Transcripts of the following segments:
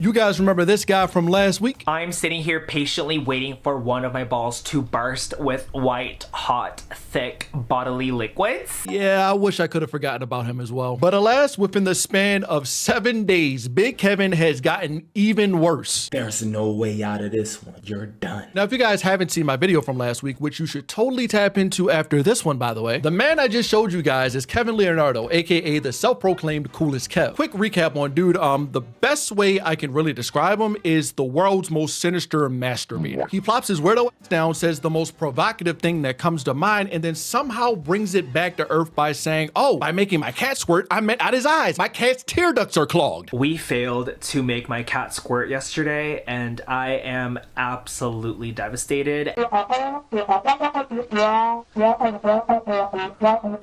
You guys remember this guy from last week? I'm sitting here patiently waiting for one of my balls to burst with white, hot, thick bodily liquids. Yeah, I wish I could have forgotten about him as well. But alas, within the span of 7 days, Big Kevin has gotten even worse. There's no way out of this one. You're done. Now, if you guys haven't seen my video from last week, which you should totally tap into after this one, by the way, the man I just showed you guys is Kevin Leonardo, aka the self-proclaimed coolest Kev. Quick recap on dude, the best way I can really describe him is the world's most sinister masturbator. He plops his weirdo ass down, says the most provocative thing that comes to mind, and then somehow brings it back to earth by saying, oh, by making my cat squirt, I meant out his eyes. My cat's tear ducts are clogged. We failed to make my cat squirt yesterday, and I am absolutely devastated.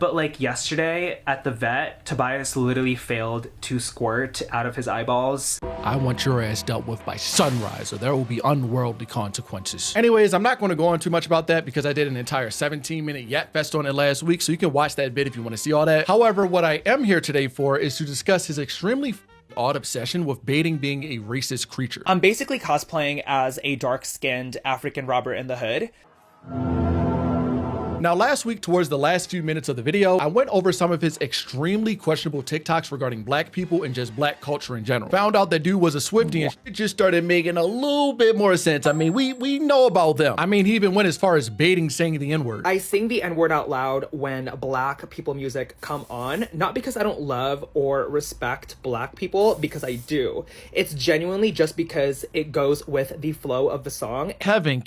But like yesterday at the vet, Tobias literally failed to squirt out of his eyeballs. I want your ass dealt with by sunrise, or there will be unworldly consequences. Anyways, I'm not going to go on too much about that because I did an entire 17-minute Yat Fest on it last week, so you can watch that vid if you want to see all that. However, what I am here today for is to discuss his extremely odd obsession with baiting being a racist creature. I'm basically cosplaying as a dark-skinned African Robert in the Hood. Now, last week, towards the last few minutes of the video, I went over some of his extremely questionable TikToks regarding black people and just black culture in general. Found out that dude was a Swiftie and shit just started making a little bit more sense. I mean, we know about them. I mean, he even went as far as baiting saying the N-word. I sing the N-word out loud when black people music come on, not because I don't love or respect black people, because I do. It's genuinely just because it goes with the flow of the song. Kevin,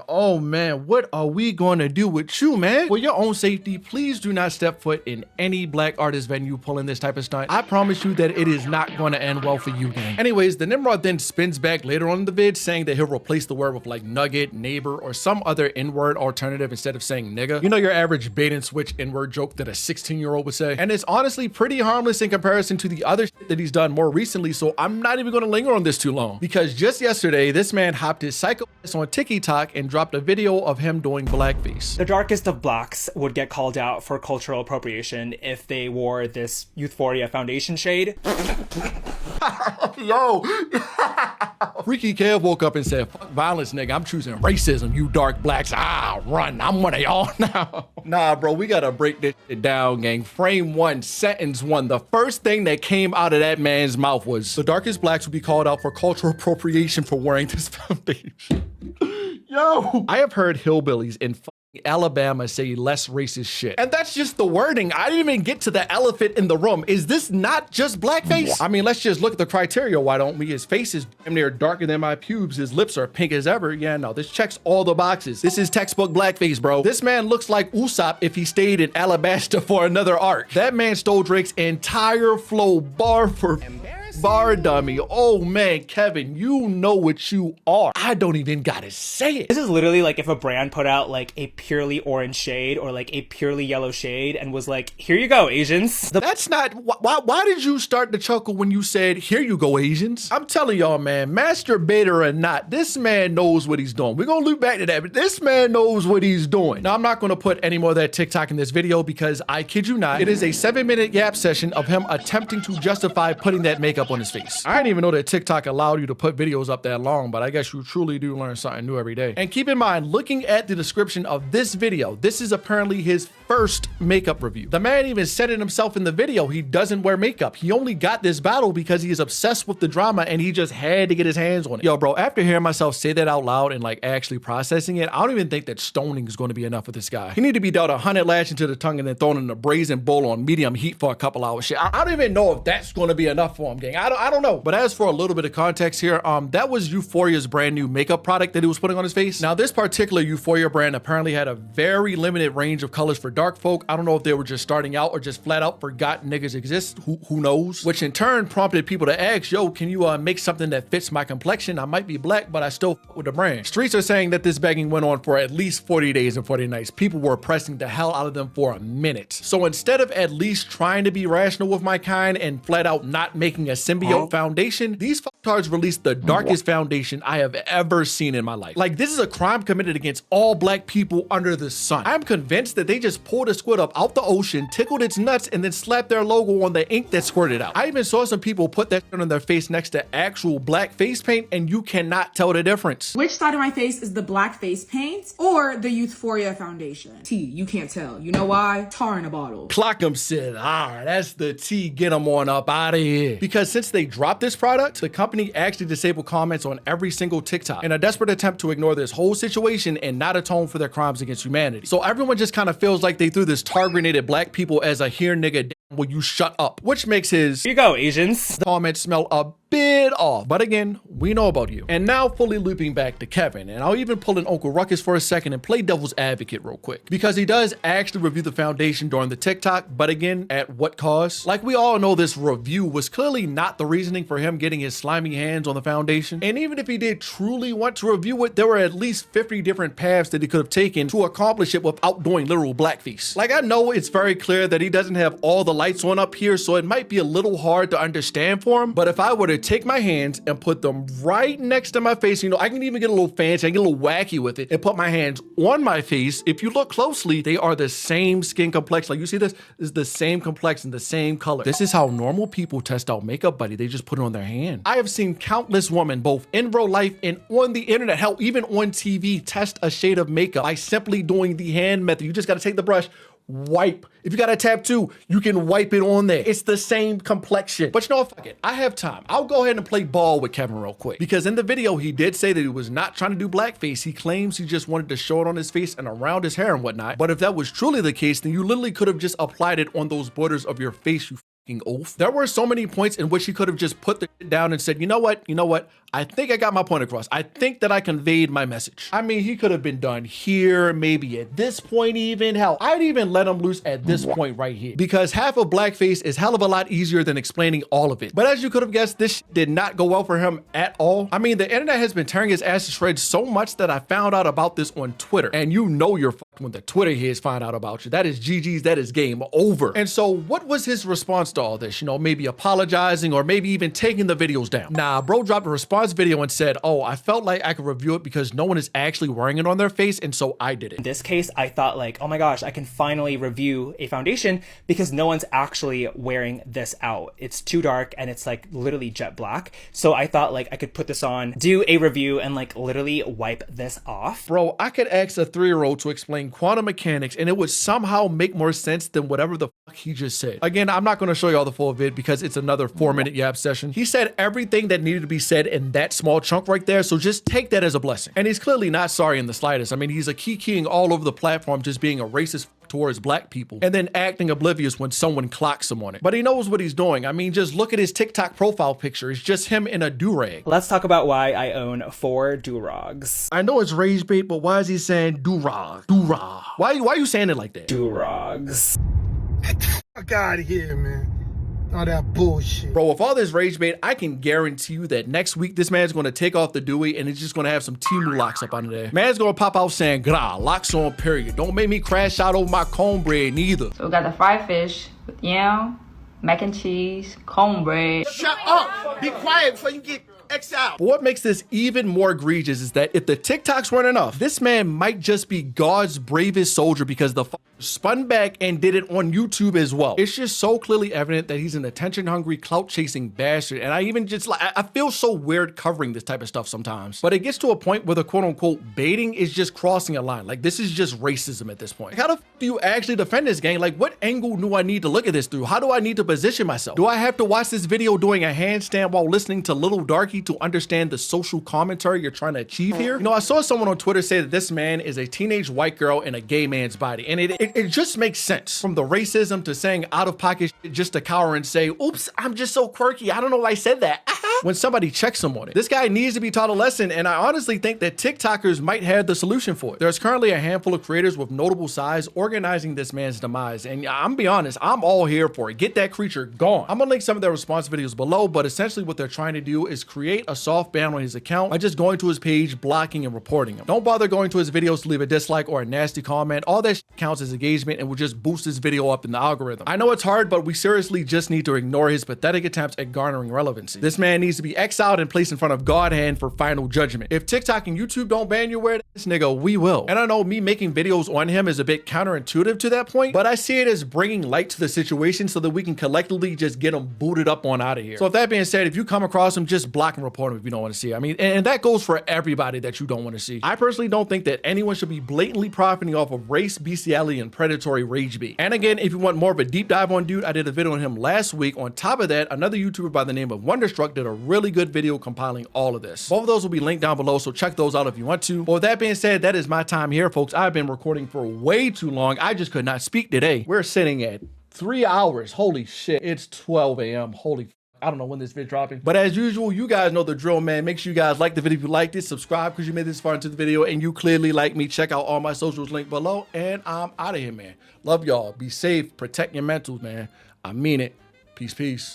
oh man, what are we going to do with you, man? For your own safety, please do not step foot in any black artist venue pulling this type of stunt. I promise you that it is not going to end well for you, gang. Anyways, the Nimrod then spins back later on in the vid saying that he'll replace the word with like nugget, neighbor, or some other N-word alternative instead of saying nigga. You know, your average bait and switch N-word joke that a 16-year-old would say. And it's honestly pretty harmless in comparison to the other shit that he's done more recently, so I'm not even going to linger on this too long. Because just yesterday, this man hopped his psycho ass on TikTok and dropped a video of him doing blackface. The darkest of blacks would get called out for cultural appropriation if they wore this Youthforia foundation shade. Yo, Freaky Kev woke up and said, fuck violence, nigga. I'm choosing racism, you dark blacks. Run. I'm one of y'all now. Nah, bro, we gotta break this shit down, gang. Frame one, sentence one. The first thing that came out of that man's mouth was, the darkest blacks would be called out for cultural appropriation for wearing this foundation. Yo, I have heard hillbillies in Alabama say less racist shit. And that's just the wording. I didn't even get to the elephant in the room. Is this not just blackface? I mean, let's just look at the criteria. Why don't we? His face is damn near darker than my pubes. His lips are pink as ever. Yeah, no, this checks all the boxes. This is textbook blackface, bro. This man looks like Usopp if he stayed in Alabasta for another arc. That man stole Drake's entire flow bar for bar, dummy. Oh man, Kevin, you know what you are. I don't even gotta say it. This is literally like if a brand put out like a purely orange shade or like a purely yellow shade and was like, here you go, Asians. That's not, why did you start to chuckle when you said, here you go, Asians? I'm telling y'all, man, masturbator or not, this man knows what he's doing. We're gonna loop back to that, but this man knows what he's doing. Now, I'm not gonna put any more of that TikTok in this video because I kid you not, it is a 7-minute yap session of him attempting to justify putting that makeup on his face. I didn't even know that TikTok allowed you to put videos up that long, but I guess you truly do learn something new every day. And keep in mind, looking at the description of this video, this is apparently his first makeup review. The man even said it himself in the video, he doesn't wear makeup. He only got this battle because he is obsessed with the drama and he just had to get his hands on it. Yo, bro, after hearing myself say that out loud and like actually processing it, I don't even think that stoning is going to be enough for this guy. He need to be dealt 100 lashes to the tongue and then thrown in a brazen bowl on medium heat for a couple hours. Shit, I don't even know if that's going to be enough for him, gang. I don't know. But as for a little bit of context here, that was Youthforia's brand new makeup product that he was putting on his face. Now, this particular Youthforia brand apparently had a very limited range of colors for dark folk. I don't know if they were just starting out or just flat out forgot niggas exist. Who knows? Which in turn prompted people to ask, yo, can you make something that fits my complexion? I might be black, but I still fuck with the brand. Streets are saying that this begging went on for at least 40 days and 40 nights. People were pressing the hell out of them for a minute. So instead of at least trying to be rational with my kind and flat out not making a symbiote foundation, these fucktards released the darkest foundation I have ever seen in my life. Like, this is a crime committed against all black people under the sun. I'm convinced that they just pulled a squid up out the ocean, tickled its nuts, and then slapped their logo on the ink that squirted out. I even saw some people put that shit on their face next to actual black face paint, and you cannot tell the difference. Which side of my face is the black face paint or the Youthforia foundation? T, you can't tell. You know why? Tar in a bottle. Clock 'em said, that's the T, get 'em on up out of here. Because since they dropped this product, the company actually disabled comments on every single TikTok in a desperate attempt to ignore this whole situation and not atone for their crimes against humanity. So everyone just kind of feels like they threw this tar grenade at black people as a here nigga, will you shut up? Which makes his Here you go, Asians comments smell a bit off. But again, we know about you. And now fully looping back to Kevin, and I'll even pull in Uncle Ruckus for a second and play devil's advocate real quick, because he does actually review the foundation during the TikTok, but again, at what cost? Like, we all know this review was clearly not the reasoning for him getting his slimy hands on the foundation. And even if he did truly want to review it, there were at least 50 different paths that he could have taken to accomplish it without doing literal blackface. Like, I know it's very clear that he doesn't have all the lights on up here, so it might be a little hard to understand for him, but if I were to take my hands and put them right next to my face, you know, I can even get a little fancy, I can get a little wacky with it and put my hands on my face. If you look closely, they are the same skin complexion. Like, you see this is the same complexion, the same color. This is how normal people test out makeup, buddy. They just put it on their hand. I have seen countless women, both in real life and on the internet, hell, even on TV, test a shade of makeup by simply doing the hand method. You just got to take the brush, wipe. If you got a tattoo, you can wipe it on there. It's the same complexion. But you know what, fuck it. I have time. I'll go ahead and play ball with Kevin real quick, because in the video, he did say that he was not trying to do blackface. He claims he just wanted to show it on his face and around his hair and whatnot. But if that was truly the case, then you literally could have just applied it on those borders of your face, you fucking oaf. There were so many points in which he could have just put the shit down and said, you know what? I think I got my point across. I think that I conveyed my message. I mean, he could have been done here, maybe at this point even. Hell, I'd even let him loose at this point right here, because half of blackface is hell of a lot easier than explaining all of it. But as you could have guessed, this did not go well for him at all. I mean, the internet has been tearing his ass to shreds so much that I found out about this on Twitter. And you know you're fucked when the Twitter heads find out about you. That is GG's, that is game over. And so what was his response to all this? You know, maybe apologizing or maybe even taking the videos down. Nah, bro dropped a response video and said, oh, I felt like I could review it because no one is actually wearing it on their face, and so I did it. In this case, I thought like, oh my gosh, I can finally review a foundation because no one's actually wearing this out. It's too dark and it's like literally jet black. So I thought like I could put this on, do a review, and like literally wipe this off. Bro, I could ask a 3-year-old to explain quantum mechanics and it would somehow make more sense than whatever the fuck he just said. Again, I'm not going to show you all the full vid because it's another 4-minute yap session. He said everything that needed to be said in that small chunk right there, so just take that as a blessing. And he's clearly not sorry in the slightest. I mean, he's a keying all over the platform, just being a racist towards black people and then acting oblivious when someone clocks him on it. But he knows what he's doing. I mean, just look at his TikTok profile picture. It's just him in a do-rag. Let's talk about why I own 4 do-rogs. I know it's rage bait, but why is he saying do-rag? Do-rag. Why are you saying it like that? Do-rogs. Fuck out of here, man. All that bullshit. Bro, with all this rage bait, I can guarantee you that next week this man's gonna take off the Dewey and he's just gonna have some Timu locks up under there. Man's gonna pop out saying, gra, locks on period. Don't make me crash out over my cornbread neither. So we got the fried fish with yam, mac and cheese, cornbread. Shut up! Be quiet before you get X out. But what makes this even more egregious is that if the TikToks weren't enough, this man might just be God's bravest soldier because the spun back and did it on YouTube as well. It's just so clearly evident that he's an attention-hungry, clout-chasing bastard, and I even just like, I feel so weird covering this type of stuff sometimes. But it gets to a point where the quote-unquote baiting is just crossing a line. Like, this is just racism at this point. Like, how the f do you actually defend this gang? Like, what angle do I need to look at this through? How do I need to position myself? Do I have to watch this video doing a handstand while listening to Little Darky to understand the social commentary you're trying to achieve here? You know, I saw someone on Twitter say that this man is a teenage white girl in a gay man's body, and it just makes sense. From the racism to saying out of pocket shit just to cower and say, oops, I'm just so quirky, I don't know why I said that. when somebody checks him on it. This guy needs to be taught a lesson, and I honestly think that TikTokers might have the solution for it. There's currently a handful of creators with notable size organizing this man's demise, and I'm be honest, I'm all here for it. Get that creature gone. I'm gonna link some of their response videos below, but essentially what they're trying to do is create a soft ban on his account by just going to his page, blocking and reporting him. Don't bother going to his videos to leave a dislike or a nasty comment. All that counts as engagement and will just boost his video up in the algorithm. I know it's hard, but we seriously just need to ignore his pathetic attempts at garnering relevancy. This man needs to be exiled and placed in front of God hand for final judgment. If TikTok and YouTube don't ban your weird ass nigga, we will. And I know me making videos on him is a bit counterintuitive to that point, but I see it as bringing light to the situation so that we can collectively just get him booted up on out of here. So with that being said, if you come across him, just block and report him if you don't want to see it. I mean, and that goes for everybody that you don't want to see. I personally don't think that anyone should be blatantly profiting off of race, bestiality, and predatory rage bait. And again, if you want more of a deep dive on dude, I did a video on him last week. On top of that, another YouTuber by the name of Wonderstruck did a really good video compiling all of this. Both of those will be linked down below, so check those out if you want to. But with that being said, that is my time here, folks. I've been recording for way too long. I just could not speak today. We're sitting at 3 hours. Holy shit. It's 12 a.m. Holy I don't know when this video dropping, but as usual, you guys know the drill, man. Make sure you guys like the video if you liked it, subscribe because you made this far into the video and you clearly like me. Check out all my socials linked below, and I'm out of here, man. Love y'all. Be safe. Protect your mentals, man. I mean it. Peace, peace.